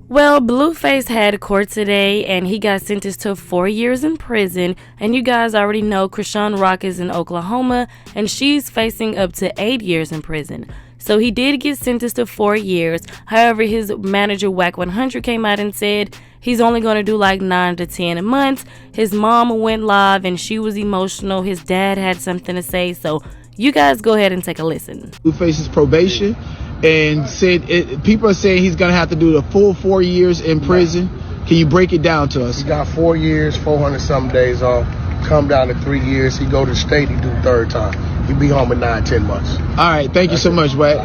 Well, Blueface had court today, and he got sentenced to 4 years in prison. And you guys already know chriseanrock is in Oklahoma, and she's facing up to 8 years in prison. So he did get sentenced to 4 years. However, his manager, Wack 100, came out and said he's only going to do like 9 to 10 months. His mom went live, and she was emotional. His dad had something to say. So you guys go ahead and take a listen. Blueface's probation. And said people are saying he's going to have to do the full 4 years in prison. Can you break it down to us? He got 4 years, 400-something days off. Come down to 3 years. He go to the state, he do the third time. He be home in 9, 10 months. All right, thank you so much, Wack.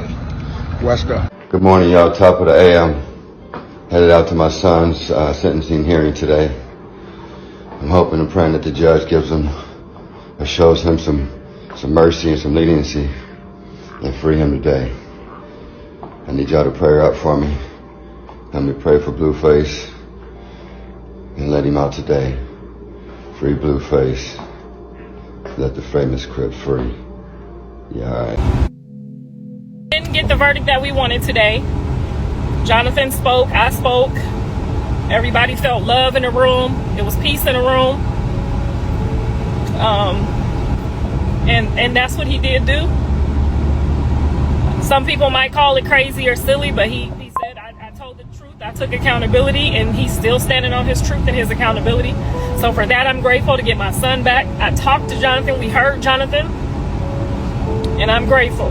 West go. Good morning, y'all. Top of the AM. Headed out to my son's sentencing hearing today. I'm hoping and praying that the judge gives him or shows him some mercy and some leniency and free him today. I need y'all to pray up for me. Let me pray for Blueface and let him out today. Free Blueface. Let the famous Crip free. Yeah, all right. Didn't get the verdict that we wanted today. Jonathan spoke, I spoke. Everybody felt love in the room. It was peace in the room. And that's what he did do. Some people might call it crazy or silly, but he said, I told the truth, I took accountability, and he's still standing on his truth and his accountability. So for that, I'm grateful to get my son back. I talked to Jonathan, we heard Jonathan, and I'm grateful.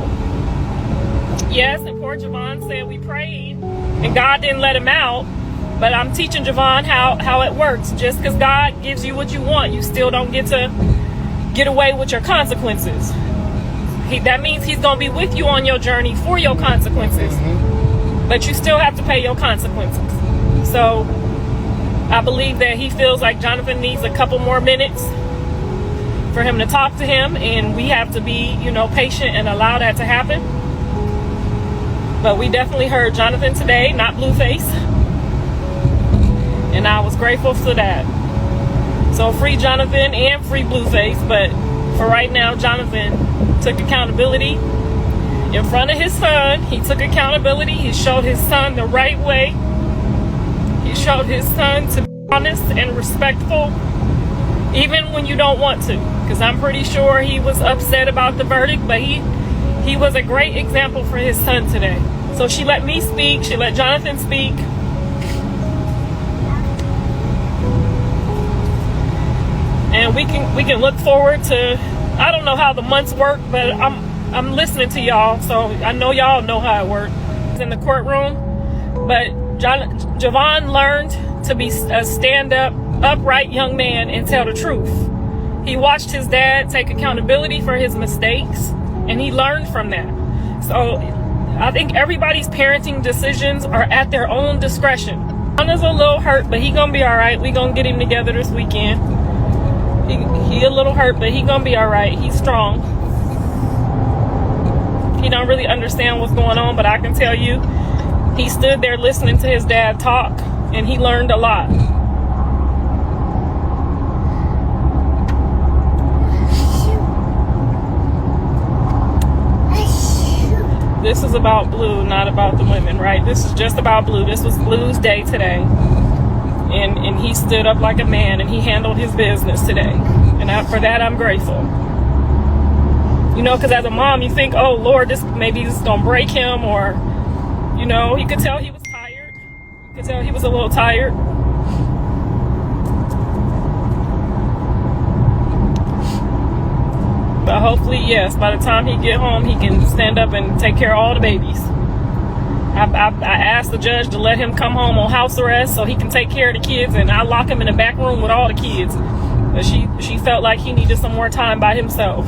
Yes, and poor Javon said we prayed, and God didn't let him out, but I'm teaching Javon how it works. Just because God gives you what you want, you still don't get to get away with your consequences. That means he's going to be with you on your journey for your consequences. But you still have to pay your consequences. So I believe that he feels like Jonathan needs a couple more minutes for him to talk to him. And we have to be, patient and allow that to happen. But we definitely heard Jonathan today, not Blueface. And I was grateful for that. So free Jonathan and free Blueface. But for right now, Jonathan took accountability in front of his son. He took accountability. He showed his son the right way. He showed his son to be honest and respectful, even when you don't want to. Because I'm pretty sure he was upset about the verdict, but he was a great example for his son today. So she let me speak. She let Jonathan speak. And we can look forward to, I don't know how the months work, but I'm listening to y'all, so I know y'all know how it works in the courtroom. But Javon learned to be a stand-up, upright young man and tell the truth. He watched his dad take accountability for his mistakes, and he learned from that. So I think everybody's parenting decisions are at their own discretion. Jonah's a little hurt, but he gonna be all right. We gonna get him together this weekend. He a little hurt, but he gonna be all right. He's strong. He don't really understand what's going on, but I can tell you, he stood there listening to his dad talk, and he learned a lot. This is about Blue, not about the women, right? This is just about Blue. This was Blue's day today. And he stood up like a man, and he handled his business today. And for that, I'm grateful. Because as a mom, you think, oh, Lord, this is going to break him. Or, you could tell he was tired. You could tell he was a little tired. But hopefully, yes, by the time he get home, he can stand up and take care of all the babies. I asked the judge to let him come home on house arrest so he can take care of the kids, and I lock him in the back room with all the kids. But she felt like he needed some more time by himself.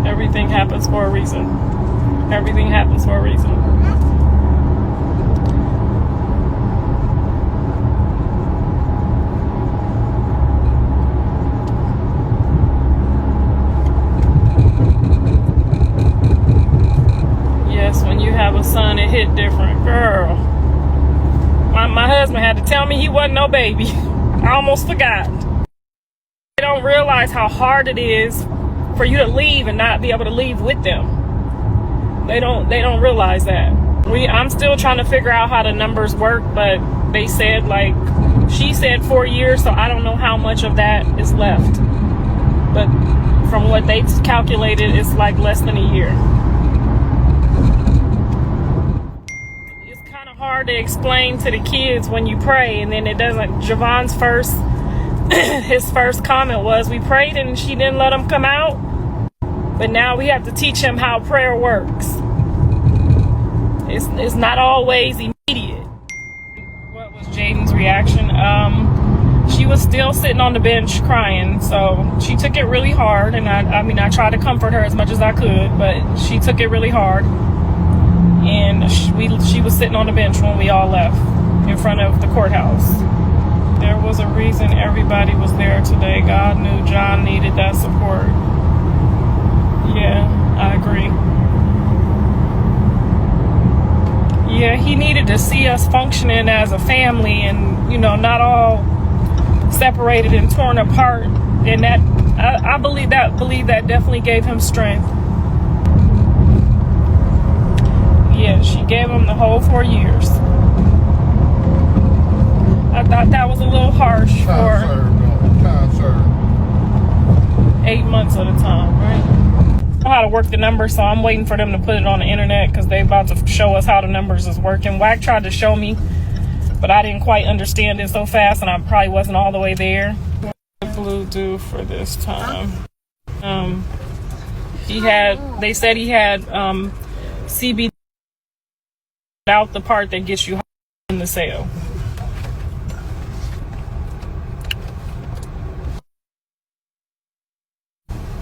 Everything happens for a reason. Everything happens for a reason. When you have a son, it hit different. Girl, my husband had to tell me he wasn't no baby. I almost forgot. They don't realize how hard it is for you to leave and not be able to leave with them. They don't realize that. I'm still trying to figure out how the numbers work, but they said, like, she said 4 years, so I don't know how much of that is left. But from what they calculated, it's like less than a year. It's kind of hard to explain to the kids when you pray, and then it doesn't. Javon's his first comment was, we prayed and she didn't let him come out. But now we have to teach him how prayer works. It's not always immediate. What was Jaden's reaction? She was still sitting on the bench crying, so she took it really hard. And I tried to comfort her as much as I could, but she took it really hard. And she was sitting on the bench when we all left in front of the courthouse. There was a reason everybody was there today. God knew John needed that support. Yeah, I agree. Yeah, he needed to see us functioning as a family and, not all separated and torn apart. And that, I believe that definitely gave him strength. Yeah, she gave him the whole 4 years. I thought that was a little harsh for Time served. 8 months at a time, right? I know how to work the numbers, so I'm waiting for them to put it on the internet because they about to show us how the numbers is working. Wack tried to show me, but I didn't quite understand it so fast, and I probably wasn't all the way there. What did Blue do for this time? They said he had CBD out the part that gets you in the cell.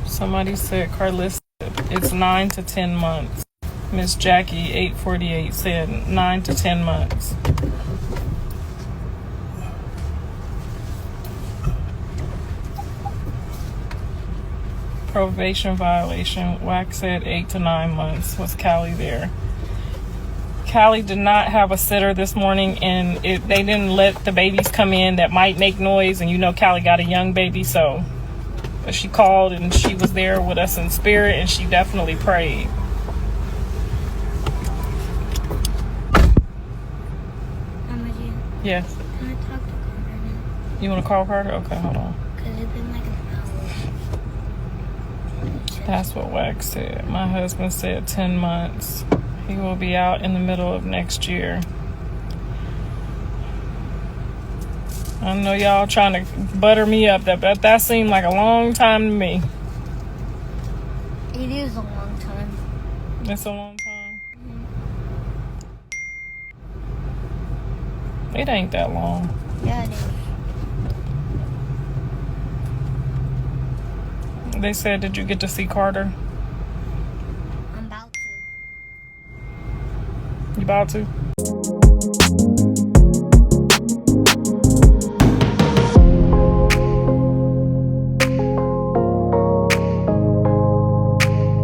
Somebody said Karlissa, it's 9 to 10 months. Miss Jackie 848 said 9 to 10 months. Probation violation. Wack said 8 to 9 months. Was Callie there? Callie did not have a sitter this morning, and they didn't let the babies come in that might make noise, and Callie got a young baby, so. But she called and she was there with us in spirit, and she definitely prayed. Yes. Can I talk to Carter now? You want to call Carter? Okay, hold on. Because it's been like an hour. That's what Wack said. My husband said 10 months. He will be out in the middle of next year. I know y'all trying to butter me up, but that seemed like a long time to me. It is a long time. It's a long time. It ain't that long. Yeah, it is. They said, did you get to see Carter? I'm about to. You about to?